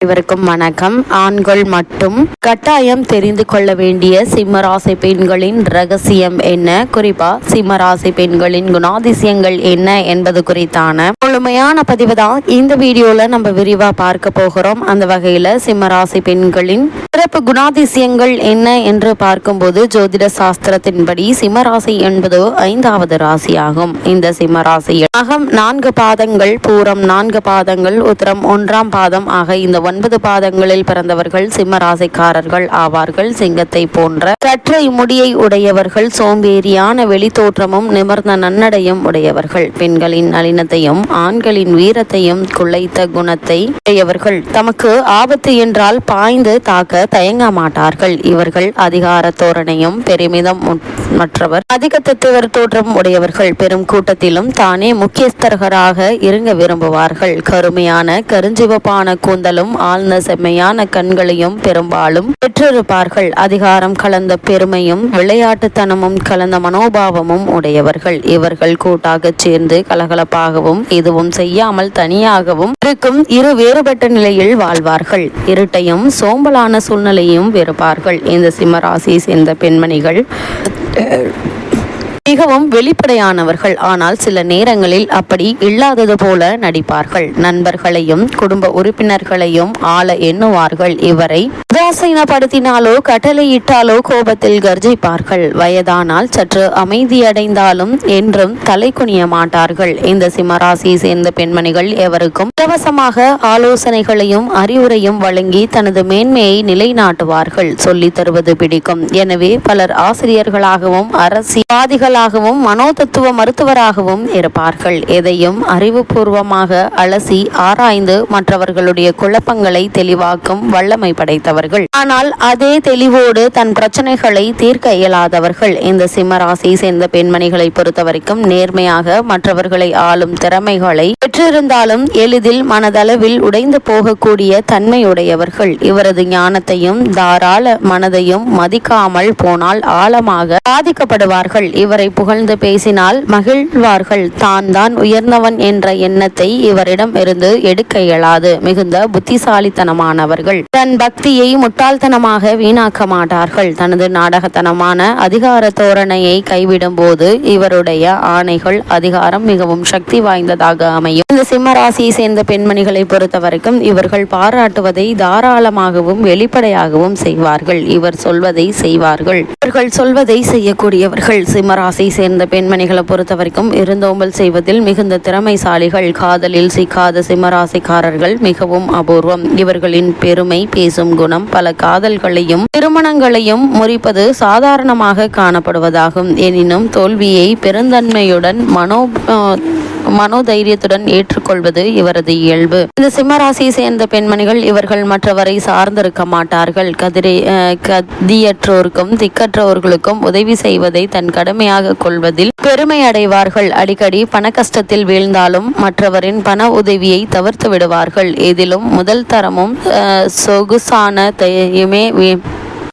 அனைவருக்கும் வணக்கம். ஆண்கள் மட்டும் கட்டாயம் தெரிந்து கொள்ள வேண்டிய சிம்மராசி பெண்களின் ரகசியம் என்ன, குறிப்பா சிம்மராசி பெண்களின் குணாதிசயங்கள் என்ன என்பது குறித்தான முழுமையான பதிவு தான் இந்த வீடியோல நம்ம விரிவா பார்க்க போகிறோம். அந்த வகையில சிம்மராசி பெண்களின் சிறப்பு குணாதிசயங்கள் என்ன என்று பார்க்கும்போது, ஜோதிட சாஸ்திரத்தின்படி சிம்மராசி என்பது 5வது ராசியாகும். இந்த சிம்மராசியில் அகம் 4 பாதங்கள், பூரம் 4 பாதங்கள், உத்திரம் 1ஆம் பாதம் ஆக இந்த 9 பாதங்களில் பிறந்தவர்கள் சிம்ம ராசிக்காரர்கள் ஆவார்கள். சிங்கத்தை போன்ற கற்றை முடியை உடையவர்கள், சோம்பேறியான வெளித்தோற்றமும் நிமிர்ந்த நன்னடையும் உடையவர்கள், பெண்களின் நளினத்தையும் ஆண்களின் வீரத்தையும் குலைத்த குணத்தை உடையவர்கள், தமக்கு ஆபத்து என்றால் பாய்ந்து தாக்க தயங்க மாட்டார்கள். இவர்கள் அதிகார தோரணையும் பெருமிதம் மற்றவர் அதிக தத்துவர் தோற்றம் உடையவர்கள், பெரும் கூட்டத்திலும் தானே முக்கியஸ்தர்களாக இருங்க விரும்புவார்கள். கருமையான கருஞ்சிவப்பான கூந்தலும் ஆழ்ந்த செம்மையான கண்களையும் பெரும்பாலும் பெற்றிருப்பார்கள். அதிகாரம் கலந்த பெருமையும் விளையாட்டுத்தனமும் கலந்த மனோபாவமும் உடையவர்கள். இவர்கள் கூட்டாக சேர்ந்து கலகலப்பாகவும் எதுவும் செய்யாமல் தனியாகவும் இருக்கும் இரு வேறுபட்ட நிலையில் வாழ்வார்கள். இருட்டையும் சோம்பலான சூழ்நிலையும் வெறுப்பார்கள். இந்த சிம்மராசியை சேர்ந்த பெண்மணிகள் மிகவும் வெளிப்படையானவர்கள். ஆனால் சில நேரங்களில் அப்படி இல்லாதது போல நடிப்பார்கள். நண்பர்களையும் குடும்ப உறுப்பினர்களையும் ஆள எண்ணுவார்கள். இவரை உதாசீனப்படுத்தினாலோ கட்டளையிட்டாலோ கோபத்தில் கர்ஜிப்பார்கள். வயதானால் சற்று அமைதியடைந்தாலும் என்றும் தலை குனிய மாட்டார்கள். இந்த சிம்மராசியை சேர்ந்த பெண்மணிகள் எவருக்கும் இலவசமாக ஆலோசனைகளையும் அறிவுரையும் வழங்கி தனது மேன்மையை நிலைநாட்டுவார்கள். சொல்லித் தருவது பிடிக்கும். எனவே பலர் ஆசிரியர்களாகவும் அரசியல்வாதிகளாகவும் மனோதத்துவ மருத்துவராகவும் இருப்பார்கள். எதையும் அறிவுபூர்வமாக அலசி ஆராய்ந்து மற்றவர்களுடைய குழப்பங்களை தெளிவாக்கும் வல்லமை படைத்தவர்கள். ஆனால் அதே தெளிவோடு தன் பிரச்சனைகளை தீர்க்க இயலாதவர்கள். இந்த சிம்மராசியை சேர்ந்த பெண்மணிகளை பொறுத்தவரைக்கும் நேர்மையாக மற்றவர்களை ஆளும் திறமைகளை பெற்றிருந்தாலும் எளிதில் மனதளவில் உடைந்து போகக்கூடிய தன்மையுடையவர்கள். இவரது ஞானத்தையும் தாராள மனதையும் மதிக்காமல் போனால் ஆழமாக பாதிக்கப்படுவார்கள். இவரை புகழ்ந்து பேசினால் மகிழ்வார்கள். தான் உயர்ந்தவன் என்ற எண்ணத்தை இவரிடம் இருந்து எடுக்க இயலாது. மிகுந்த புத்திசாலித்தனமானவர்கள். தன் பக்தியை முட்டாள்தனமாக வீணாக்க மாட்டார்கள். தனது நாடகத்தனமான அதிகார தோரணையை கைவிடும் போது இவருடைய ஆணைகள் அதிகாரம் மிகவும் சக்தி வாய்ந்ததாக அமையும். இந்த சிம்மராசியை சேர்ந்த பெண்மணிகளை பொறுத்தவரைக்கும் இவர்கள் பாராட்டுவதை தாராளமாகவும் வெளிப்படையாகவும் செய்வார்கள். இவர் சொல்வதை செய்வார்கள். இவர்கள் சொல்வதை செய்யக்கூடியவர்கள். சிம்மராசியை சேர்ந்த பெண்மணிகளை பொறுத்தவரைக்கும் இருந்தோம்பல் செய்வதில் மிகுந்த திறமைசாலிகள். காதலில் சிக்காத சிம்மராசிக்காரர்கள் மிகவும் அபூர்வம். இவர்களின் பெருமை பேசும் குணம் பல காதல்களையும் திருமணங்களையும் முறிப்பது சாதாரணமாக காணப்படுவதாகும். எனினும் தோல்வியை பெருந்தன்மையுடன் மனோதைரியத்துடன் ஏற்றுக்கொள்வது இவரது இயல்பு. இந்த சிம்மராசியை சேர்ந்த பெண்மணிகள் இவர்கள் மற்றவரை சார்ந்திருக்க மாட்டார்கள். கதியற்றோருக்கும் திக்கற்றவர்களுக்கும் உதவி செய்வதை தன் கடமையாக கொள்வதில் பெருமை அடைவார்கள். அடிக்கடி பண கஷ்டத்தில் வீழ்ந்தாலும் மற்றவரின் பண உதவியை தவிர்த்து விடுவார்கள். இதிலும் முதல் தரமும் சொகுசான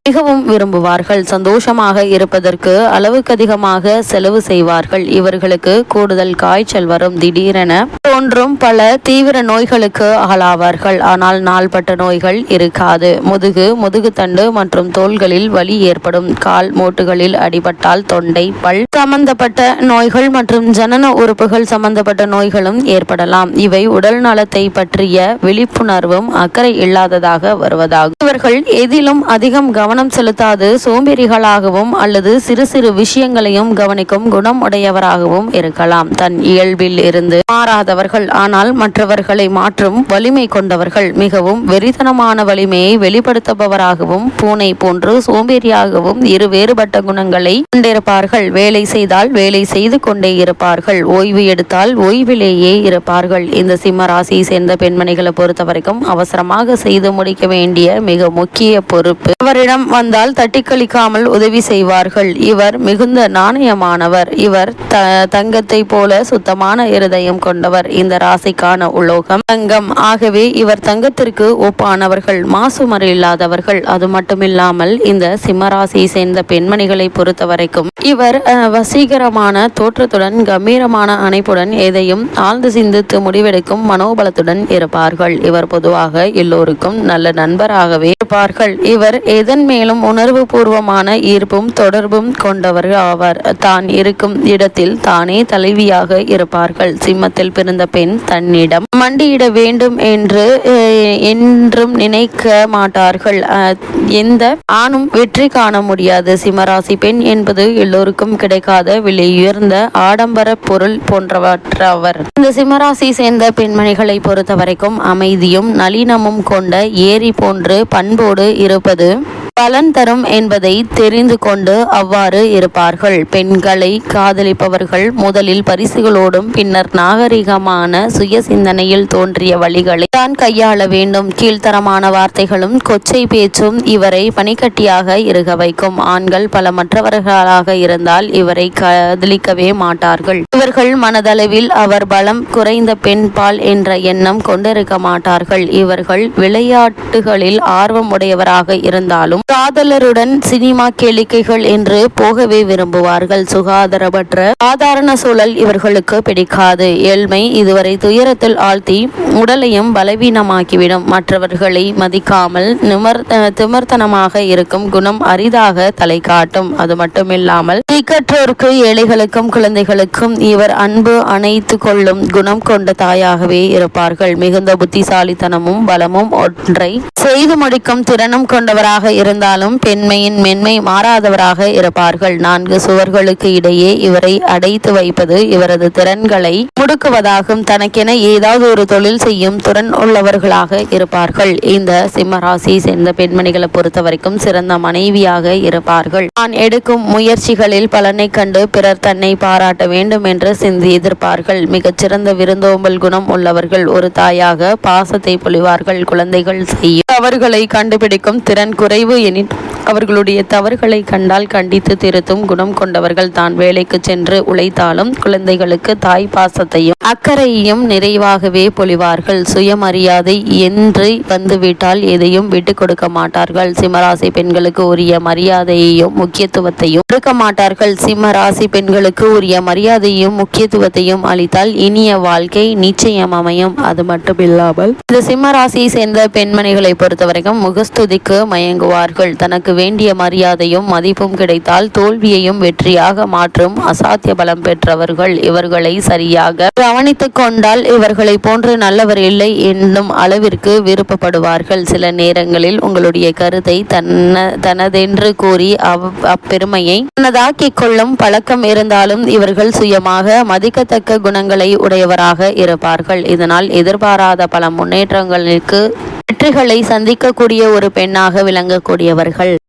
மிகவும் விரும்புவார்கள். சந்தோஷமாக இருப்பதற்கு அளவுக்கு அதிகமாக செலவு செய்வார்கள். இவர்களுக்கு கூடுதல் காய்ச்சல் வரும். திடீரென தோன்றும் பல தீவிர நோய்களுக்கு ஆளாவார்கள். ஆனால் நாள்பட்ட நோய்கள் இருக்காது. முதுகு தண்டு மற்றும் தோள்களில் வலி ஏற்படும். கால் மூட்டுகளில் அடிபட்டால் தொண்டை பல் சம்பந்தப்பட்ட நோய்கள் மற்றும் ஜனன உறுப்புகள் சம்பந்தப்பட்ட நோய்களும் ஏற்படலாம். இவை உடல் நலத்தை பற்றிய விழிப்புணர்வும் அக்கறை இல்லாததாக வருவதாகும். இவர்கள் எதிலும் அதிகம் கவனம் செலுத்தாது சோம்பேறிகளாகவும் அல்லது சிறு சிறு விஷயங்களையும் கவனிக்கும் குணம் உடையவராகவும் இருக்கலாம். தன் இயல்பில் இருந்து மாறாதவர்கள். ஆனால் மற்றவர்களை மாற்றும் வலிமை கொண்டவர்கள். மிகவும் வெறித்தனமான வலிமையை வெளிப்படுத்துபவராகவும் பூனை போன்று சோம்பேறியாகவும் இரு வேறுபட்ட குணங்களை கொண்டிருப்பார்கள். வேலை செய்தால் வேலை செய்து கொண்டே இருப்பார்கள். ஓய்வு எடுத்தால் ஓய்விலேயே இருப்பார்கள். இந்த சிம்ம ராசியை சேர்ந்த பெண்மணிகளை பொறுத்தவரைக்கும் அவசரமாக செய்து முடிக்க வேண்டிய மிக முக்கிய பொறுப்பு அவரிடம் கஷ்டம் வந்தால் தட்டி கழிக்காமல் உதவி செய்வார்கள். இவர் மிகுந்த நாணயமானவர். இவர் தங்கத்தை போல சுத்தமான இருதயம் கொண்டவர். இந்த ராசிக்கான உலோகம் தங்கம். ஆகவே இவர் தங்கத்திற்கு ஒப்பானவர்கள், மாசுமறு இல்லாதவர்கள். அது மட்டுமில்லாமல் இந்த சிம்மராசியை சேர்ந்த பெண்மணிகளை பொறுத்த வரைக்கும் இவர் வசீகரமான தோற்றத்துடன், கம்பீரமான அணைப்புடன், எதையும் ஆழ்ந்து சிந்தித்து முடிவெடுக்கும் மனோபலத்துடன் இருப்பார்கள். இவர் பொதுவாக எல்லோருக்கும் நல்ல நண்பராகவே இருப்பார்கள். இவர் எதன் மேலும் உணர்வு பூர்வமான ஈர்ப்பும் தொடர்பும் கொண்டவர் ஆவார். தான் இருக்கும் இடத்தில் தானே தலைவியாக இருப்பார்கள். சிம்மத்தில் பிறந்த பெண் தன்னிடம் மண்டியிட வேண்டும் என்று என்றும் நினைக்க மாட்டார்கள். எந்த ஆணும் வெற்றி காண முடியாது. சிம்மராசி பெண் என்பது எல்லோருக்கும் கிடைக்காத விலையுயர்ந்த ஆடம்பர பொருள் போன்றவற்றவர். இந்த சிம்மராசி சேர்ந்த பெண்மணிகளை பொறுத்த வரைக்கும் அமைதியும் நளினமும் கொண்ட ஏரி போன்று பண்போடு இருப்பது பலன் தரும் என்பதை தெரிந்து கொண்டு அவ்வாறு இருப்பார்கள். பெண்களை காதலிப்பவர்கள் முதலில் பரிசுகளோடும் பின்னர் நாகரிகமான சுய சிந்தனையில் தோன்றிய வழிகளை தான் கையாள வேண்டும். கீழ்த்தரமான வார்த்தைகளும் கொச்சை பேச்சும் இவரை பனிக்கட்டியாக இருக வைக்கும். ஆண்கள் பல மற்றவர்களாக இருந்தால் இவரை காதலிக்கவே மாட்டார்கள். இவர்கள் மனதளவில் அவர் பலம் குறைந்த பெண் பால் என்ற எண்ணம் கொண்டிருக்க மாட்டார்கள். இவர்கள் விளையாட்டுகளில் ஆர்வம் உடையவராக இருந்தாலும் காதலருடன் சினிமா கேளிக்கைகள் என்று போகவே விரும்புவார்கள். சுகாதாரமற்ற சாதாரண சூழல் இவர்களுக்கு பிடிக்காது. ஏழ்மை இதுவரை துயரத்தில் ஆழ்த்தி உடலையும் பலவீனமாக்கிவிடும். மற்றவர்களை மதிக்காமல் திமர்த்தனமாக இருக்கும் குணம் அரிதாக தலை காட்டும். அது மட்டுமில்லாமல் திக்கற்றோருக்கு, ஏழைகளுக்கும், குழந்தைகளுக்கும் இவர் அன்பு அணைத்து கொள்ளும் குணம் கொண்ட தாயாகவே இருப்பார்கள். மிகுந்த புத்திசாலித்தனமும் பலமும் ஒன்றை செய்து முடிக்கும் திறனும் கொண்டவராக இருந்தாலும் பெண்மையின் மென்மை மாறாதவராக இருப்பார்கள். 4 சுவர்களுக்கு இடையே இவரை அடைத்து வைப்பது இவரது திறன்களை முடுக்குவதாகும். தனக்கென ஏதாவது ஒரு தொழில் செய்யும் திறன் உள்ளவர்களாக இருப்பார்கள். இந்த சிம்ம ராசியை சேர்ந்த பெண்மணிகளை பொறுத்த வரைக்கும் சிறந்த மனைவியாக இருப்பார்கள். தான் எடுக்கும் முயற்சிகளில் பலனை கண்டு பிறர் தன்னை பாராட்ட வேண்டும் என்று எதிர்ப்பார்கள். மிகச்சிறந்த விருந்தோம்பல் குணம் உள்ளவர்கள். ஒரு தாயாக பாசத்தை பொழிவார்கள். குழந்தைகள் செய்யும் தவறுகளை கண்டுபிடிக்கும் திறன் குறைவு எனின் அவர்களுடைய தவறுகளை கண்டால் கண்டித்து திருத்தும் குணம் கொண்டவர்கள். தான் வேலைக்கு சென்று உழைத்தாலும் குழந்தைகளுக்கு தாய் பாசத்தையும் அக்கறையையும் நிறைவாகவே பொழிவார்கள். சுயமரியாதை என்று வந்துவிட்டால் எதையும் விட்டு கொடுக்க மாட்டார்கள். சிம்மராசி பெண்களுக்கு உரிய மரியாதையையும் முக்கியத்துவத்தையும் கொடுக்க மாட்டார்கள். சிம்மராசி பெண்களுக்கு உரிய மரியாதையும் முக்கியத்துவத்தையும் அளித்தால் இனிய வாழ்க்கை நிச்சயம் அமையும். அது மட்டுமில்லாமல் இந்த சிம்மராசியை சேர்ந்த பெண்மணிகளை பொறுத்தவரைக்கும் முகஸ்துதிக்கு மயங்குவார்கள். தனக்கு வேண்டிய மரியாதையும் மதிப்பும் கிடைத்தால் தோல்வியையும் வெற்றியாக மாற்றும் அசாத்திய பலம் பெற்றவர்கள். இவர்களை சரியாக கவனித்துக் கொண்டால் இவர்களை போன்று நல்லவர் இல்லை என்னும் அளவிற்கு விருப்பப்படுவார்கள். சில நேரங்களில் உங்களுடைய கருத்தை தனதென்று கூறி அப்பெருமையை தனதாக்கிக் கொள்ளும் பழக்கம் இருந்தாலும் இவர்கள் சுயமாக மதிக்கத்தக்க குணங்களை உடையவராக இருப்பார்கள். இதனால் எதிர்பாராத பல முன்னேற்றங்களுக்கு வெற்றிகளை சந்திக்கக்கூடிய ஒரு பெண்ணாக விளங்கக்கூடியவர்கள்.